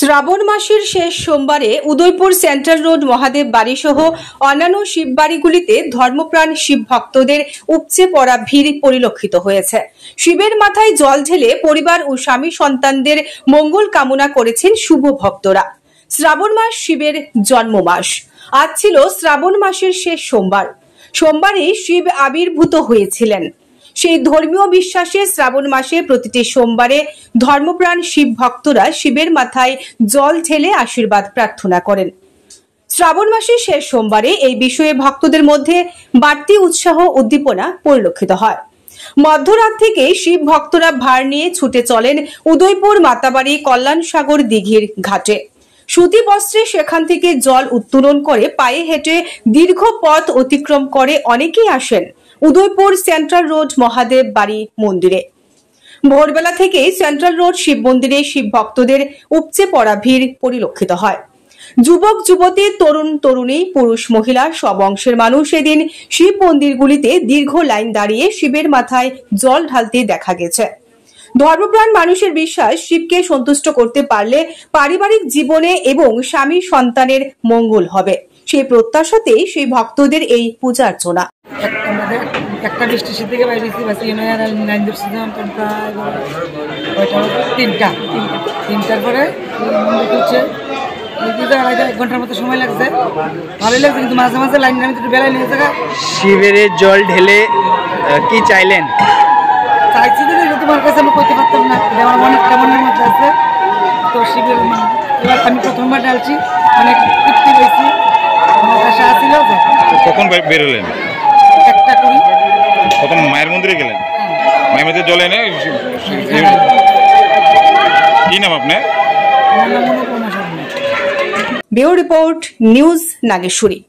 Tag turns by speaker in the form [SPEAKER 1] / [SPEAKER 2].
[SPEAKER 1] শ্রাবণ মাসের শেষ সোমবারে উদয়পুর সেন্ট্রাল রোড মহাদেব বাড়ি সহ অন্যান্য শিববাড়িগুলিতে ধর্মপ্রাণ শিব ভক্তদের উপচে পড়া ভিড় পরিলক্ষিত হয়েছে। শিবের মাথায় জল ঢেলে পরিবার ও স্বামী সন্তানদের মঙ্গল কামনা করেছেন শুভ ভক্তরা। শ্রাবণ মাস শিবের জন্ম মাস। আজ ছিল শ্রাবণ মাসের শেষ সোমবার। সোমবারে শিব আবির্ভূত হয়েছিলেন। সেই ধর্মীয় বিশ্বাসে শ্রাবণ মাসে প্রতিটি সোমবারে ধর্মপ্রাণ শিব ভক্তরা শিবের মাথায় জল ঢেলে আশীর্বাদ প্রার্থনা করেন। শ্রাবণ মাসের শেষ সোমবারে এই বিষয়ে ভক্তদের মধ্যে বাড়তি উৎসাহ উদ্দীপনা পরিলক্ষিত হয়। মধ্যরাত থেকে শিব ভক্তরা ভার নিয়ে ছুটে চলেন উদয়পুর মাতাবাড়ি কল্যাণসাগর দিঘির ঘাটে। সুতি বস্ত্রে সেখান থেকে জল উত্তোলন করে পায়ে হেঁটে দীর্ঘ পথ অতিক্রম করে অনেকেই আসেন উদয়পুর সেন্ট্রাল রোড মহাদেব বাড়ি মন্দিরে। ভোরবেলা থেকেই সেন্ট্রাল রোড শিব মন্দিরে শিব ভক্তদের উপচে পড়া ভিড় পরিলক্ষিত হয়। যুবক যুবতী, তরুণ তরুণী, পুরুষ মহিলা সব অংশের মানুষ এদিন শিব মন্দিরগুলিতে দীর্ঘ লাইন দাঁড়িয়ে শিবের মাথায় জল ঢালতে দেখা গেছে। ধর্মপ্রাণ মানুষের বিশ্বাস, শিবকে সন্তুষ্ট করতে পারলে পারিবারিক জীবনে এবং স্বামী সন্তানের মঙ্গল হবে। সেই প্রত্যাশাতেই সেই ভক্তদের এই পূজার্চনা।
[SPEAKER 2] একটা বৃষ্টি থেকে বাইরেছি বাসি লাইন ধরছি তিনটার পরে মন্দির খুলছে। 1 ঘন্টার মতো সময় লাগছে, ভালোই লাগছে, কিন্তু মাঝে মাঝে লাইন আমি একটু বেলায় নিয়ে থাকা।
[SPEAKER 3] শিবের জল ঢেলে কি চাইলেন?
[SPEAKER 2] চাইছি যে তোমার কাছে আমি করতে পারতাম না, আমার অনেকটা মনের মধ্যে আছে। তো শিবের এবার আমি প্রথমবার ঢালছি, অনেক তৃপ্তি পেয়েছি, আমার আশা ছিল।
[SPEAKER 4] কখন বেরোলেন?
[SPEAKER 2] 1টা করি।
[SPEAKER 4] প্রথম মায়ের মন্দিরে গেলেন? মায়ের মন্দিরে জল এনে কি নাম আপনার?
[SPEAKER 1] Bureau report, news Nageshwari.